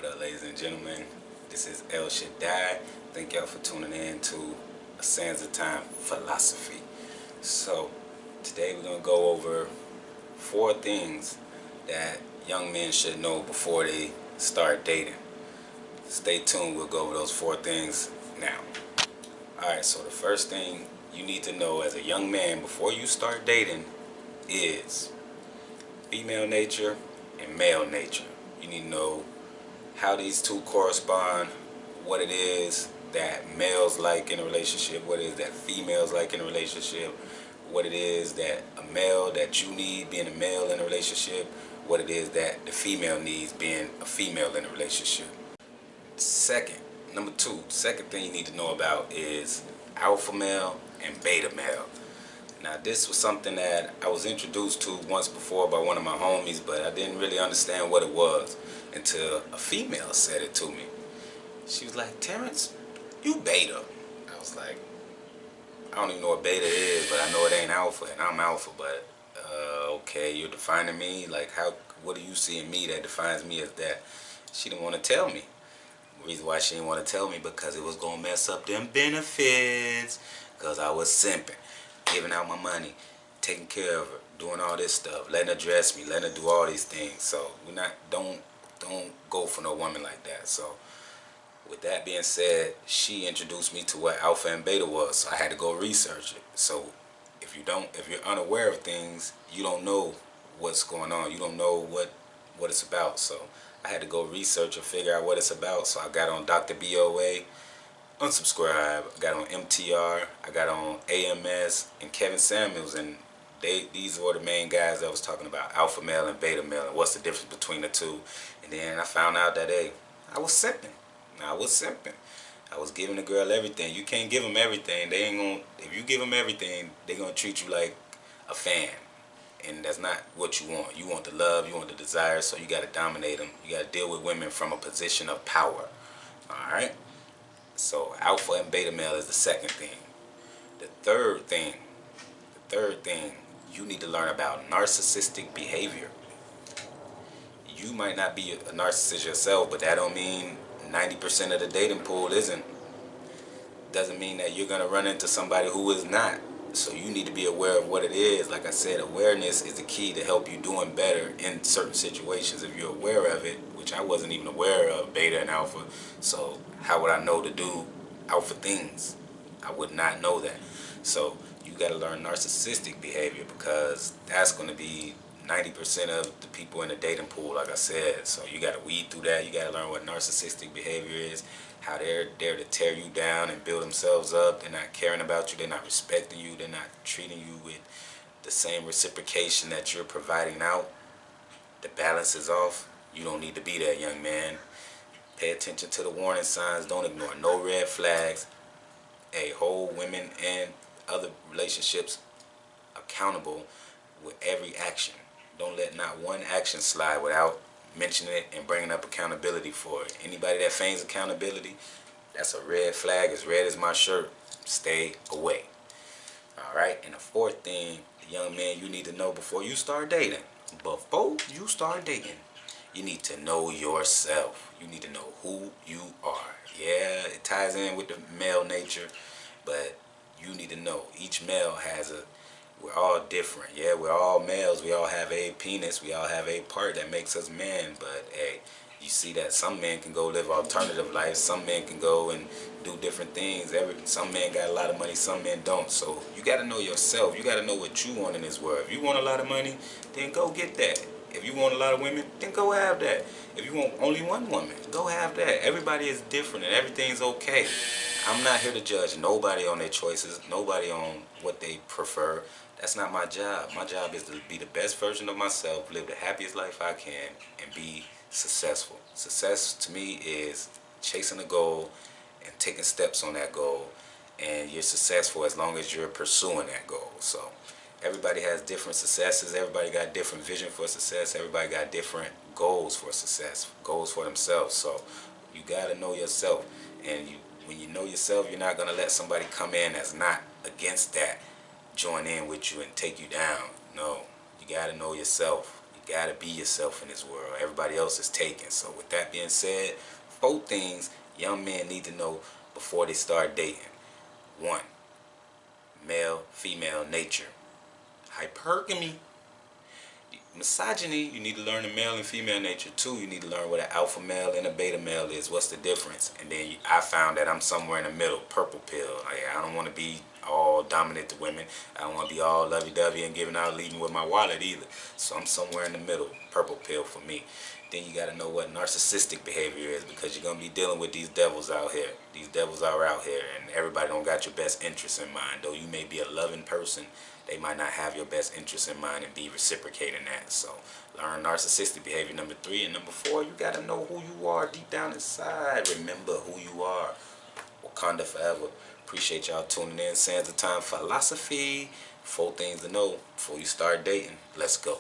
What up, ladies and gentlemen? This is El Shaddai. Thank y'all for tuning in to A Sands of Time Philosophy. So, today we're going to go over 4 things that young men should know before they start dating. Stay tuned, we'll go over those 4 things now. Alright, so the first thing you need to know as a young man before you start dating is female nature and male nature. You need to know how these two correspond, what it is that males like in a relationship, what it is that females like in a relationship, what it is that a male that you need being a male in a relationship, what it is that the female needs being a female in a relationship. Second thing you need to know about is alpha male and beta male. Now, this was something that I was introduced to once before by one of my homies, but I didn't really understand what it was until a female said it to me. She was like, "Terrence, you beta." I was like, I don't even know what beta is, but I know it ain't alpha, and I'm alpha, but okay, you're defining me? Like, what do you see in me that defines me as that? She didn't want to tell me. The reason why she didn't want to tell me, because it was going to mess up them benefits, because I was simping, giving out my money, taking care of her, doing all this stuff, letting her dress me, letting her do all these things. So don't go for no woman like that. So with that being said, she introduced me to what alpha and beta was, so I had to go research it. So if you're unaware of things, you don't know what's going on. You don't know what it's about. So I had to go research and figure out what it's about. So I got on Dr. BOA, unsubscribe. I got on MTR. I got on AMS and Kevin Samuels, and these were the main guys that was talking about alpha male and beta male and what's the difference between the two. And then I found out that I was simping. I was giving the girl everything. You can't give them everything. They ain't gonna. If you give them everything, they gonna treat you like a fan, and that's not what you want. You want the love. You want the desire. So you gotta dominate them. You gotta deal with women from a position of power. All right. So alpha and beta male is the second thing. The third thing, you need to learn about narcissistic behavior. You might not be a narcissist yourself, but that don't mean 90% of the dating pool isn't. Doesn't mean that you're gonna run into somebody who is not. So you need to be aware of what it is. Like I said, awareness is the key to help you doing better in certain situations. If you're aware of it, which I wasn't even aware of beta and alpha, so how would I know to do alpha things? I would not know that. So you got to learn narcissistic behavior, because that's going to be 90% of the people in the dating pool, like I said. So you got to weed through that. You got to learn what narcissistic behavior is, how they're there to tear you down and build themselves up. They're not caring about you. They're not respecting you. They're not treating you with the same reciprocation that you're providing out. The balance is off. You don't need to be that, young man. Pay attention to the warning signs. Don't ignore no red flags. Hold women and other relationships accountable with every action. Don't let not one action slide without mentioning it and bringing up accountability for it. Anybody that feigns accountability, that's a red flag, as red as my shirt. Stay away. Alright, and the fourth thing, young man, you need to know before you start dating. You need to know yourself. You need to know who you are. Yeah, it ties in with the male nature, but you need to know each male we're all different. Yeah, we're all males. We all have a penis. We all have a part that makes us men. But hey, you see that some men can go live alternative lives. Some men can go and do different things. Some men got a lot of money. Some men don't. So you got to know yourself. You got to know what you want in this world. If you want a lot of money, then go get that. If you want a lot of women, then go have that. If you want only one woman, go have that. Everybody is different and everything's okay. I'm not here to judge nobody on their choices, nobody on what they prefer. That's not my job. My job is to be the best version of myself, live the happiest life I can, and be successful. Success to me is chasing a goal and taking steps on that goal. And you're successful as long as you're pursuing that goal. So everybody has different successes. Everybody got different vision for success. Everybody got different goals for success, goals for themselves. So you got to know yourself. And when you know yourself, you're not going to let somebody come in that's not against that join in with you and take you down. No, you got to know yourself. You You gotta be yourself in this world. Everybody else is taken. So with that being said, 4 things young men need to know before they start dating. 1. Male, female nature. Hypergamy. Misogyny, you need to learn the male and female nature. 2, you need to learn what an alpha male and a beta male is. What's the difference? And then I found that I'm somewhere in the middle, purple pill. Like, I don't want to be all dominant to women. I don't want to be all lovey-dovey and giving out, leading with my wallet either. So I'm somewhere in the middle, purple pill for me. Then you got to know what narcissistic behavior is, because you're going to be dealing with these devils out here. These devils are out here, and everybody don't got your best interests in mind. Though you may be a loving person, they might not have your best interests in mind and be reciprocating that. So learn narcissistic behavior. Number 3. And number 4, you got to know who you are deep down inside. Remember who you are. Wakanda forever. Appreciate y'all tuning in. Sands of Time Philosophy. 4 things to know before you start dating. Let's go.